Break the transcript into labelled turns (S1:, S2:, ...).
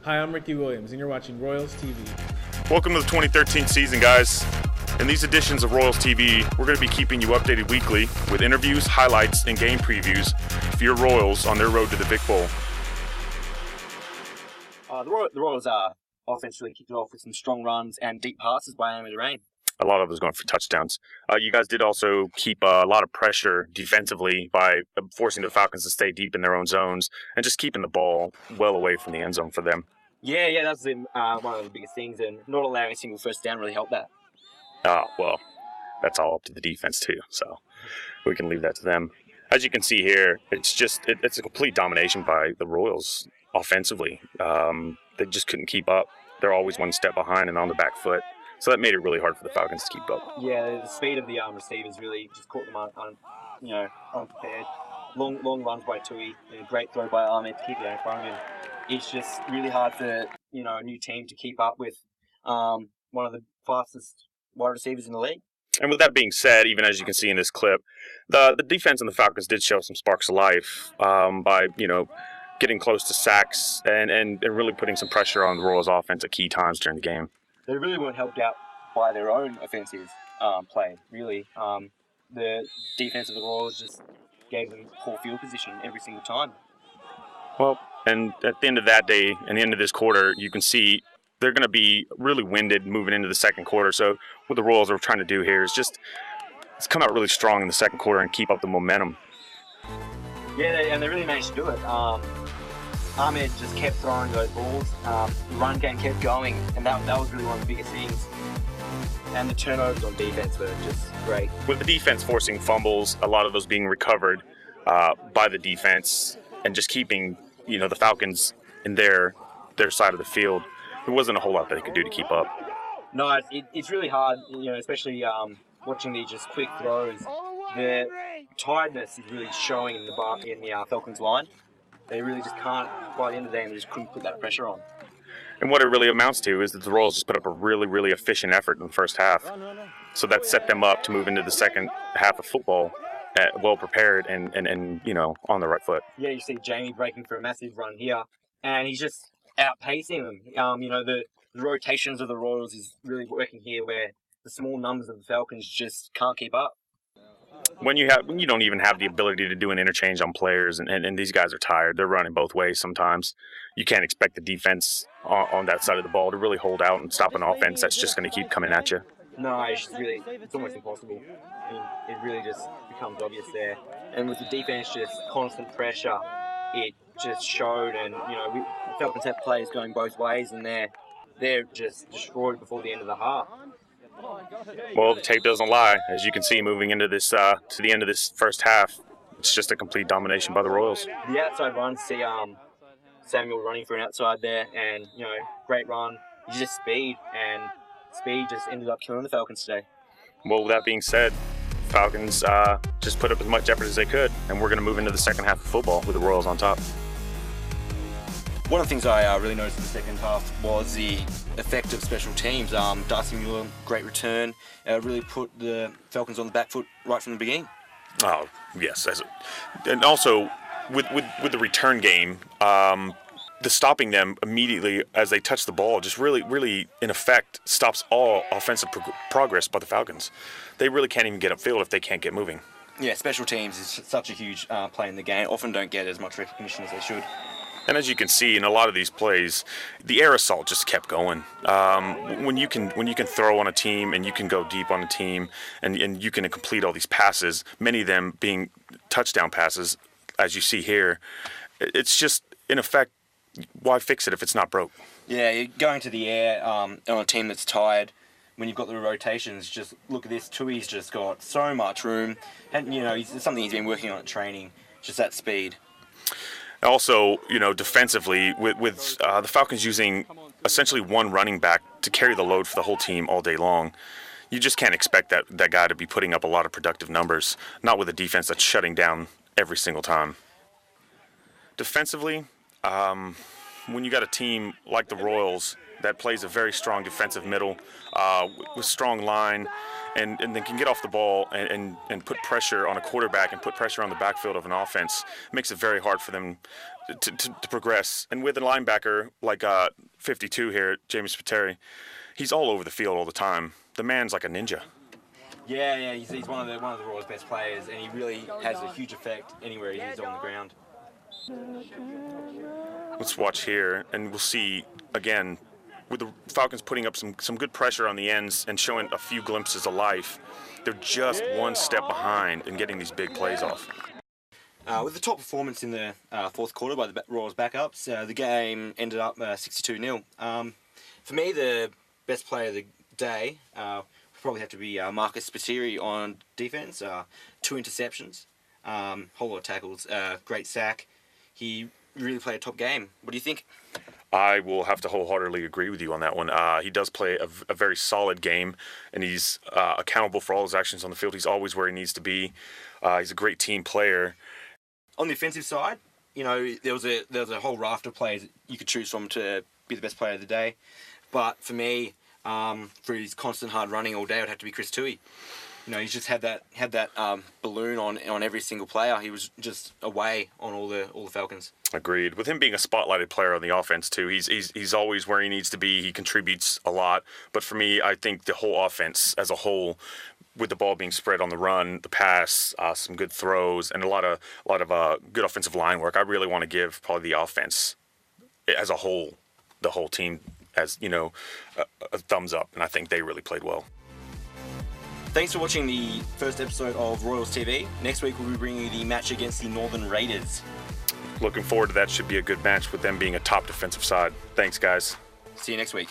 S1: Hi, I'm Ricky Williams, and you're watching Royals TV.
S2: Welcome to the 2013 season, guys. In these editions of Royals TV, we're going to be keeping you updated weekly with interviews, highlights, and game previews for your Royals on their road to the Big Bowl.
S3: The Royals offensively kicked it off with some strong runs and deep passes by Amy Rain.
S2: A lot of those going for touchdowns. You guys did also keep a lot of pressure defensively by forcing the Falcons to stay deep in their own zones and just keeping the ball well away from the end zone for them.
S3: Yeah, that's one of the biggest things, and not allowing a single first down really helped that.
S2: Well, that's all up to the defense too, so we can leave that to them. As you can see here, it's a complete domination by the Royals offensively. They just couldn't keep up. They're always one step behind and on the back foot. So that made it really hard for the Falcons to keep up.
S3: Yeah, the speed of the receivers really just caught them unprepared. Long runs by Tui, great throw by Ahmed to keep it in front of him. It's just really hard for a new team to keep up with one of the fastest wide receivers in the league.
S2: And with that being said, even as you can see in this clip, the defense on the Falcons did show some sparks of life by getting close to sacks and really putting some pressure on the Royals' offense at key times during the game.
S3: They really weren't helped out by their own offensive play, really. The defense of the Royals just gave them poor field position every single time.
S2: Well, and at the end of that day, and the end of this quarter, you can see they're going to be really winded moving into the second quarter. So what the Royals are trying to do here is just come out really strong in the second quarter and keep up the momentum.
S3: Yeah, and they really managed to do it. Ahmed just kept throwing those balls. The run game kept going, and that was really one of the biggest things. And the turnovers on defense were just great.
S2: With the defense forcing fumbles, a lot of those being recovered by the defense, and just keeping the Falcons in their side of the field, there wasn't a whole lot that they could do to keep up.
S3: No, it's really hard, especially watching these just quick throws. The tiredness is really showing in the Falcons line. They really just can't, by the end of the day, they just couldn't put that pressure on. And
S2: what it really amounts to is that the Royals just put up a really, really efficient effort in the first half. So that set them up to move into the second half of football well prepared and on the right foot.
S3: Yeah, you see Jamie breaking for a massive run here, and he's just outpacing them. The rotations of the Royals is really working here, where the small numbers of the Falcons just can't keep up.
S2: When you don't even have the ability to do an interchange on players, and these guys are tired, they're running both ways sometimes. You can't expect the defense on that side of the ball to really hold out and stop an offense that's just going to keep coming at you.
S3: No, it's almost impossible. I mean, it really just becomes obvious there. And with the defense just constant pressure, it just showed. And the Falcons have players going both ways, and they're just destroyed before the end of the half.
S2: Well, the tape doesn't lie. As you can see, moving into this to the end of this first half, it's just a complete domination by the Royals.
S3: The outside run, see Samuel running for an outside there, and great run. It's just speed, and speed just ended up killing the Falcons today.
S2: Well, with that being said, Falcons just put up as much effort as they could, and we're going to move into the second half of football with the Royals on top.
S3: One of the things I really noticed in the second half was the effect of special teams. Darcy Mueller, great return, really put the Falcons on the back foot right from the beginning.
S2: Oh, yes. And also, with the return game, the stopping them immediately as they touch the ball just really, in effect, stops all offensive progress by the Falcons. They really can't even get upfield if they can't get moving.
S3: Yeah, special teams is such a huge play in the game. Often don't get as much recognition as they should.
S2: And as you can see in a lot of these plays, the air assault just kept going. When you can throw on a team and you can go deep on a team and you can complete all these passes, many of them being touchdown passes, as you see here, it's just, in effect, why fix it if it's not broke?
S3: Yeah, you're going to the air on a team that's tired. When you've got the rotations, just look at this. Tui's just got so much room. And, it's something he's been working on at training, just that speed.
S2: Also, defensively, with the Falcons using essentially one running back to carry the load for the whole team all day long, you just can't expect that guy to be putting up a lot of productive numbers, not with a defense that's shutting down every single time. Defensively, when you got a team like the Royals that plays a very strong defensive middle with strong line and then can get off the ball and put pressure on a quarterback and put pressure on the backfield of an offense. It makes it very hard for them to progress. And with a linebacker like 52 here, Jamie Spiteri, he's all over the field all the time. The man's like a ninja.
S3: Yeah, he's one of the Royals' best players, and he really has a huge effect anywhere he is on the ground.
S2: Let's watch here, and we'll see again with the Falcons putting up some good pressure on the ends and showing a few glimpses of life. They're just one step behind in getting these big plays off.
S3: With the top performance in the fourth quarter by the Royals backups, the game ended up 62-0. For me, the best player of the day would probably have to be Marcus Spiteri on defense. 2 interceptions, whole lot of tackles, great sack. He really played a top game. What do you think?
S2: I will have to wholeheartedly agree with you on that one. He does play a very solid game, and he's accountable for all his actions on the field. He's always where he needs to be. He's a great team player.
S3: On the offensive side, you know, there was a whole raft of players you could choose from to be the best player of the day. But for me, for his constant hard running all day, it would have to be Chris Tui. You know, he's just had that balloon on every single player. He was just away on all the Falcons.
S2: Agreed. With him being a spotlighted player on the offense too, he's always where he needs to be. He contributes a lot. But for me, I think the whole offense as a whole, with the ball being spread on the run, the pass, some good throws, and a lot of good offensive line work, I really want to give probably the offense as a whole, the whole team, as you know, a thumbs up. And I think they really played well.
S3: Thanks for watching the first episode of Royals TV. Next week we'll be bringing you the match against the Northern Raiders.
S2: Looking forward to that. Should be a good match with them being a top defensive side. Thanks, guys.
S3: See you next week.